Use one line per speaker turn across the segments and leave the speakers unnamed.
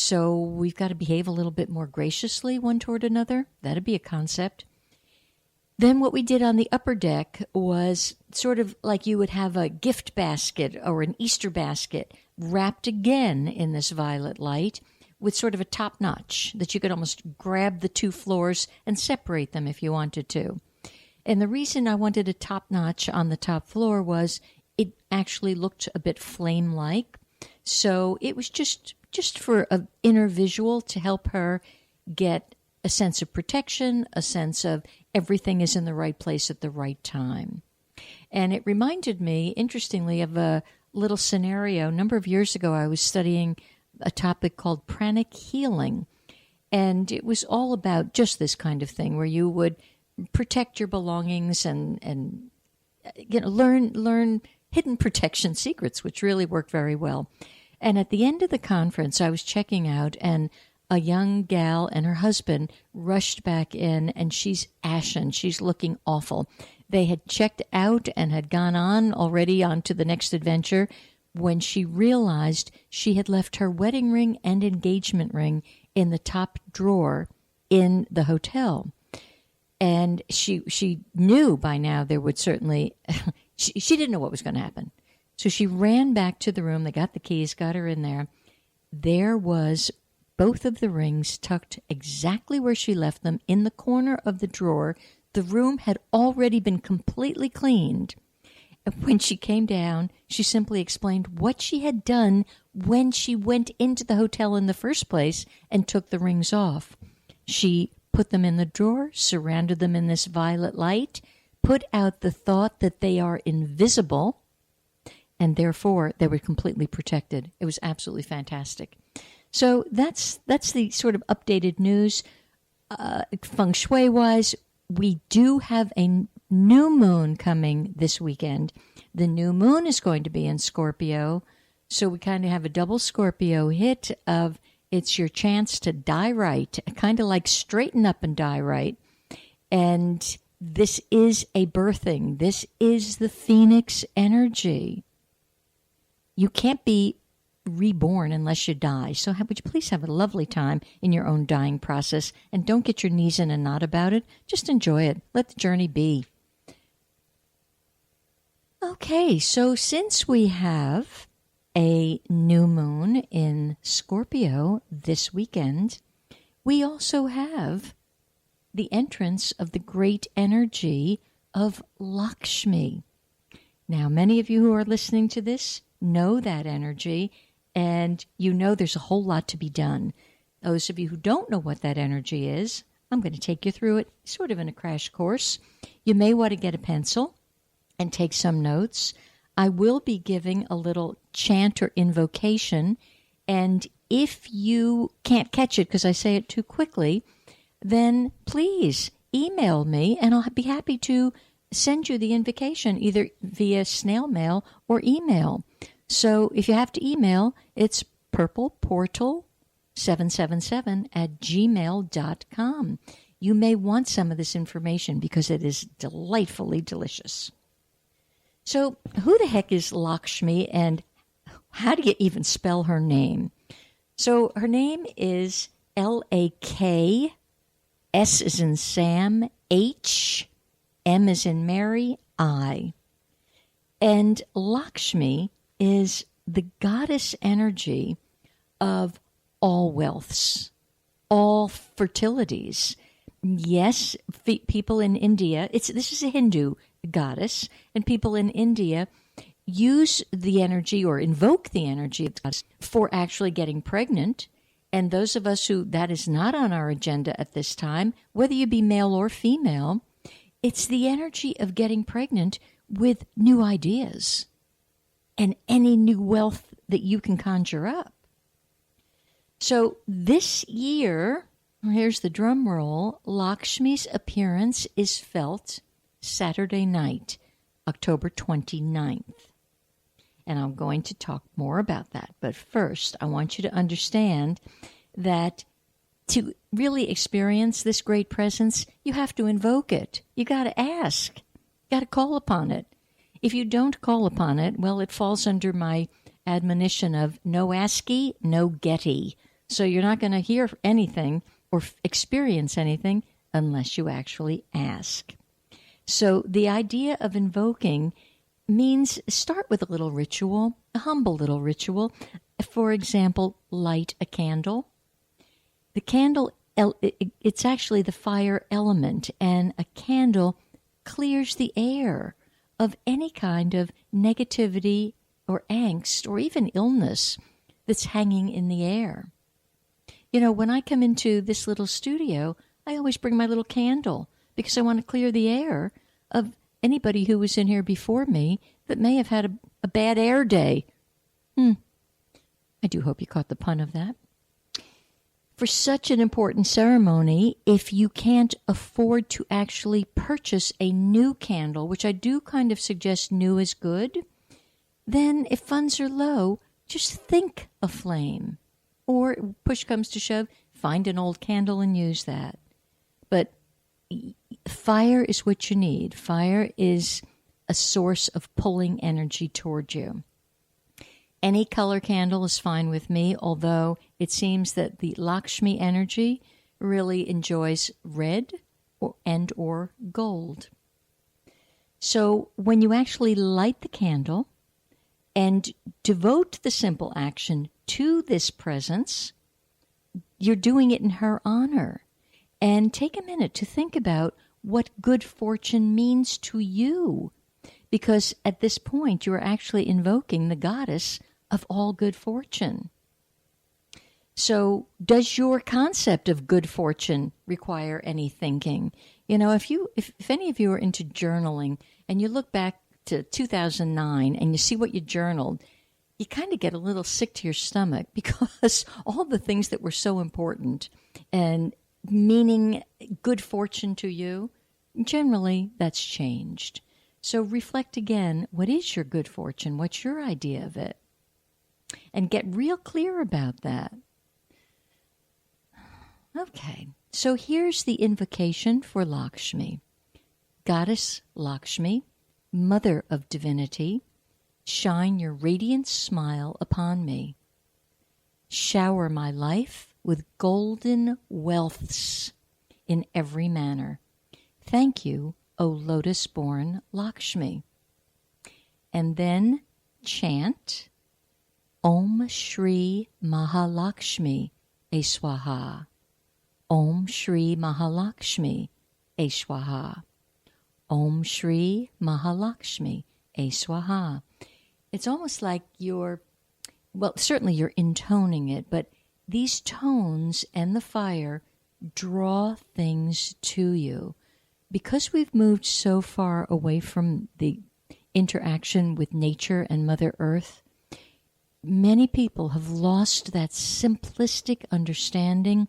So we've got to behave a little bit more graciously one toward another. That'd be a concept. Then what we did on the upper deck was sort of like you would have a gift basket or an Easter basket wrapped again in this violet light with sort of a top notch that you could almost grab the two floors and separate them if you wanted to. And the reason I wanted a top notch on the top floor was it actually looked a bit flame-like. So it was just for an inner visual to help her get a sense of protection, a sense of everything is in the right place at the right time. And it reminded me, interestingly, of a little scenario. A number of years ago, I was studying a topic called pranic healing. And it was all about just this kind of thing where you would protect your belongings and learn hidden protection secrets, which really worked very well. And at the end of the conference, I was checking out, and a young gal and her husband rushed back in, and she's ashen. She's looking awful. They had checked out and had gone on to the next adventure when she realized she had left her wedding ring and engagement ring in the top drawer in the hotel. And she knew by now there would certainly, she didn't know what was going to happen. So she ran back to the room. They got the keys, got her in there. There was both of the rings tucked exactly where she left them in the corner of the drawer. The room had already been completely cleaned. And when she came down, she simply explained what she had done when she went into the hotel in the first place and took the rings off. She put them in the drawer, surrounded them in this violet light, put out the thought that they are invisible, and therefore they were completely protected. It was absolutely fantastic. So that's the sort of updated news. Feng Shui-wise, we do have a new moon coming this weekend. The new moon is going to be in Scorpio, so we kind of have a double Scorpio hit of it's your chance to die right, kind of like straighten up and die right. And this is a birthing. This is the Phoenix energy. You can't be reborn unless you die. So would you please have a lovely time in your own dying process, and don't get your knees in a knot about it. Just enjoy it. Let the journey be. Okay, so since we have a new moon in Scorpio this weekend, we also have the entrance of the great energy of Lakshmi. Now, many of you who are listening to this know that energy, and you know there's a whole lot to be done. Those of you who don't know what that energy is, I'm going to take you through it sort of in a crash course. You may want to get a pencil and take some notes. I will be giving a little chant or invocation, and if you can't catch it because I say it too quickly, then please email me, and I'll be happy to send you the invocation either via snail mail or email. So if you have to email, it's purpleportal777@gmail.com. You may want some of this information because it is delightfully delicious. So who the heck is Lakshmi, and how do you even spell her name? So her name is L-A-K, S is in Sam, H, M is in Mary, I. And Lakshmi is the goddess energy of all wealths, all fertilities. Yes, people in India, this is a Hindu goddess, and people in India use the energy or invoke the energy of the goddess for actually getting pregnant. And those of us who that is not on our agenda at this time, whether you be male or female, it's the energy of getting pregnant with new ideas and any new wealth that you can conjure up. So this year, here's the drum roll, Lakshmi's appearance is felt Saturday night, October 29th. And I'm going to talk more about that. But first, I want you to understand that to really experience this great presence, you have to invoke it. You got to ask. You got to call upon it. If you don't call upon it, well, it falls under my admonition of no asky, no getty. So you're not going to hear anything or experience anything unless you actually ask. So the idea of invoking means start with a little ritual, a humble little ritual. For example, light a candle. The candle, it's actually the fire element, and a candle clears the air of any kind of negativity or angst or even illness that's hanging in the air. You know, when I come into this little studio, I always bring my little candle because I want to clear the air of anybody who was in here before me that may have had a bad air day. I do hope you caught the pun of that. For such an important ceremony, if you can't afford to actually purchase a new candle, which I do kind of suggest new is good, then if funds are low, just think a flame. Or, push comes to shove, find an old candle and use that. But fire is what you need. Fire is a source of pulling energy toward you. Any color candle is fine with me, although it seems that the Lakshmi energy really enjoys red or gold. So when you actually light the candle and devote the simple action to this presence, you're doing it in her honor. And take a minute to think about what good fortune means to you, because at this point you are actually invoking the goddess of all good fortune. So does your concept of good fortune require any thinking? You know, if any of you are into journaling and you look back to 2009 and you see what you journaled, you kind of get a little sick to your stomach because all the things that were so important and meaning good fortune to you, generally that's changed. So reflect again, what is your good fortune? What's your idea of it? And get real clear about that. Okay, so here's the invocation for Lakshmi. Goddess Lakshmi, Mother of Divinity, shine your radiant smile upon me. Shower my life with golden wealths in every manner. Thank you, O lotus-born Lakshmi. And then chant Om Shri Mahalakshmi Eswaha. Om Shri Mahalakshmi Eswaha. Om Shri Mahalakshmi Eswaha. It's almost like certainly you're intoning it, but these tones and the fire draw things to you. Because we've moved so far away from the interaction with nature and Mother Earth, many people have lost that simplistic understanding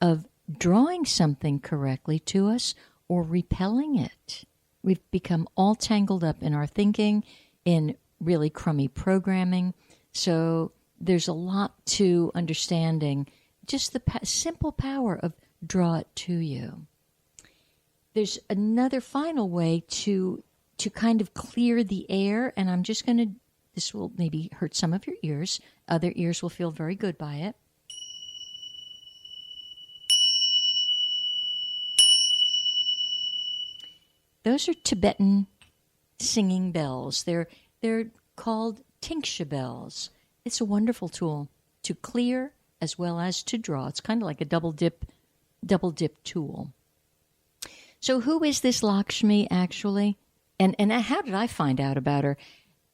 of drawing something correctly to us or repelling it. We've become all tangled up in our thinking, in really crummy programming. So there's a lot to understanding just the simple power of draw it to you. There's another final way to kind of clear the air, and I'm just going to, this will maybe hurt some of your ears. Other ears will feel very good by it. Those are Tibetan singing bells. They're called tingsha bells. It's a wonderful tool to clear as well as to draw. It's kind of like a double dip tool. So who is this Lakshmi actually? And how did I find out about her?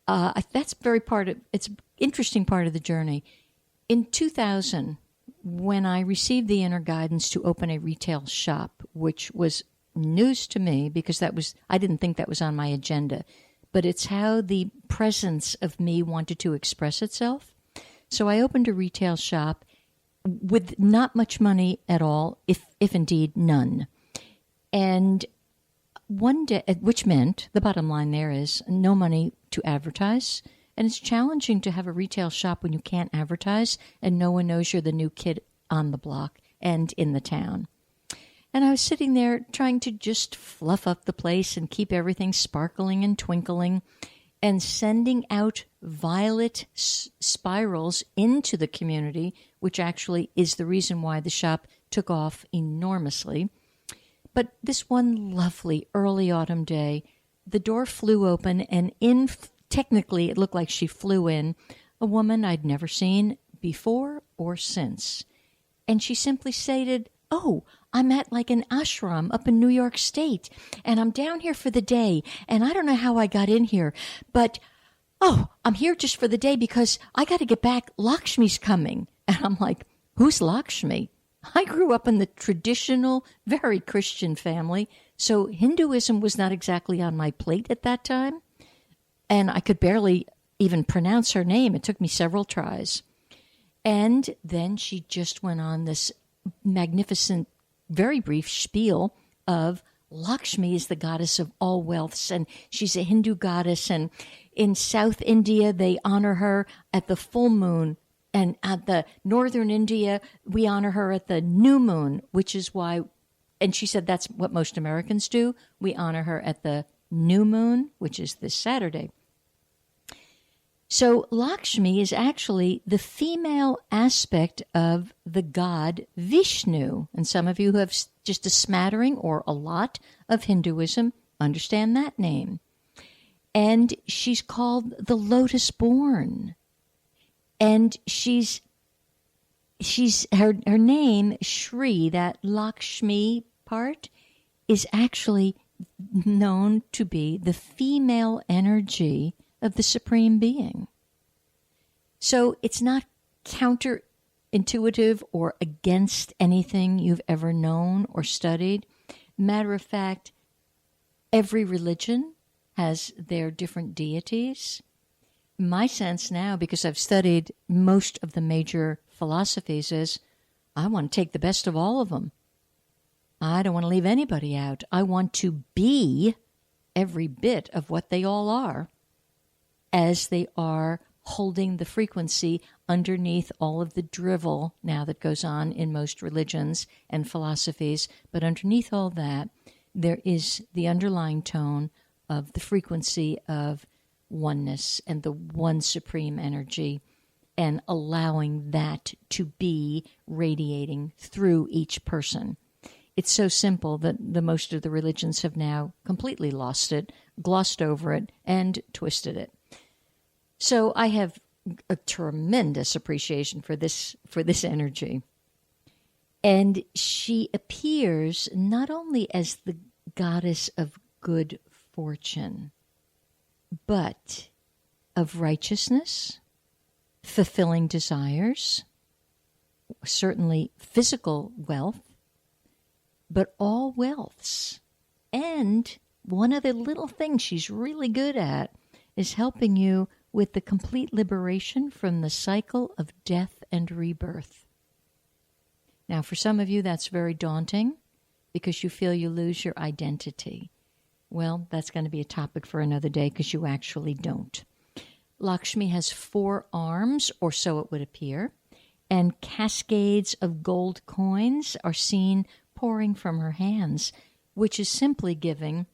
That's it's an interesting part of the journey. In 2000, when I received the inner guidance to open a retail shop, which was news to me because I didn't think that was on my agenda, but it's how the presence of me wanted to express itself. So I opened a retail shop with not much money at all, if indeed none. And one day, which meant the bottom line there is no money to advertise. And it's challenging to have a retail shop when you can't advertise and no one knows you're the new kid on the block and in the town. And I was sitting there trying to just fluff up the place and keep everything sparkling and twinkling. and sending out violet spirals into the community, which actually is the reason why the shop took off enormously. But this one lovely early autumn day, the door flew open, and technically it looked like she flew in, a woman I'd never seen before or since. And she simply stated, "Oh, I'm at like an ashram up in New York State, and I'm down here for the day, and I don't know how I got in here, but, oh, I'm here just for the day because I got to get back. Lakshmi's coming." And I'm like, "Who's Lakshmi?" I grew up in the traditional, very Christian family, so Hinduism was not exactly on my plate at that time, and I could barely even pronounce her name. It took me several tries. And then she just went on this magnificent, very brief spiel of Lakshmi is the goddess of all wealths, and she's a Hindu goddess, and in South India they honor her at the full moon, and at the northern India we honor her at the new moon, which is why, and she said that's what most Americans do, we honor her at the new moon, which is this Saturday. So Lakshmi is actually the female aspect of the god Vishnu. And some of you who have just a smattering or a lot of Hinduism understand that name. And she's called the lotus born. And she's her name, Shri, that Lakshmi part, is actually known to be the female energy of the Supreme Being. So it's not counterintuitive or against anything you've ever known or studied. Matter of fact, every religion has their different deities. My sense now, because I've studied most of the major philosophies, is I want to take the best of all of them. I don't want to leave anybody out. I want to be every bit of what they all are, as they are holding the frequency underneath all of the drivel now that goes on in most religions and philosophies. But underneath all that, there is the underlying tone of the frequency of oneness and the one supreme energy, and allowing that to be radiating through each person. It's so simple that the most of the religions have now completely lost it, glossed over it, and twisted it. So I have a tremendous appreciation for this energy. And she appears not only as the goddess of good fortune, but of righteousness, fulfilling desires, certainly physical wealth, but all wealths. And one of the little things she's really good at is helping you with the complete liberation from the cycle of death and rebirth. Now, for some of you, that's very daunting because you feel you lose your identity. Well, that's going to be a topic for another day because you actually don't. Lakshmi has 4 arms, or so it would appear, and cascades of gold coins are seen pouring from her hands, which is simply giving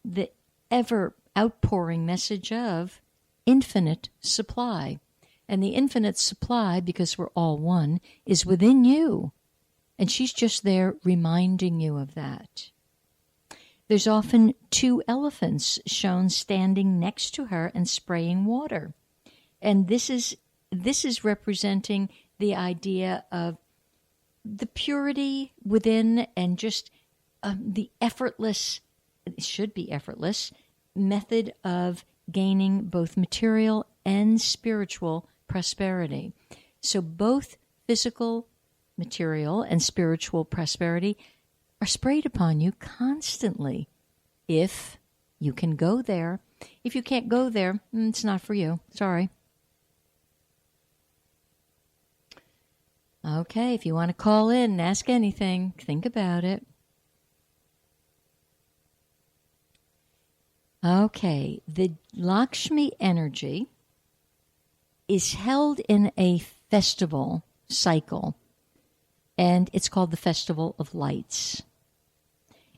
the ever outpouring message of infinite supply. And the infinite supply, because we're all one, is within you. And she's just there reminding you of that. There's often 2 elephants shown standing next to her and spraying water. And this is representing the idea of the purity within, and just the effortless, it should be effortless, method of gaining both material and spiritual prosperity. So both physical, material, and spiritual prosperity are sprayed upon you constantly if you can go there. If you can't go there, it's not for you. Sorry. Okay, if you want to call in and ask anything, think about it. Okay, the Lakshmi energy is held in a festival cycle, and it's called the Festival of Lights.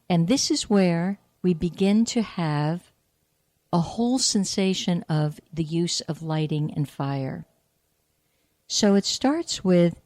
And this is where we begin to have a whole sensation of the use of lighting and fire. So it starts with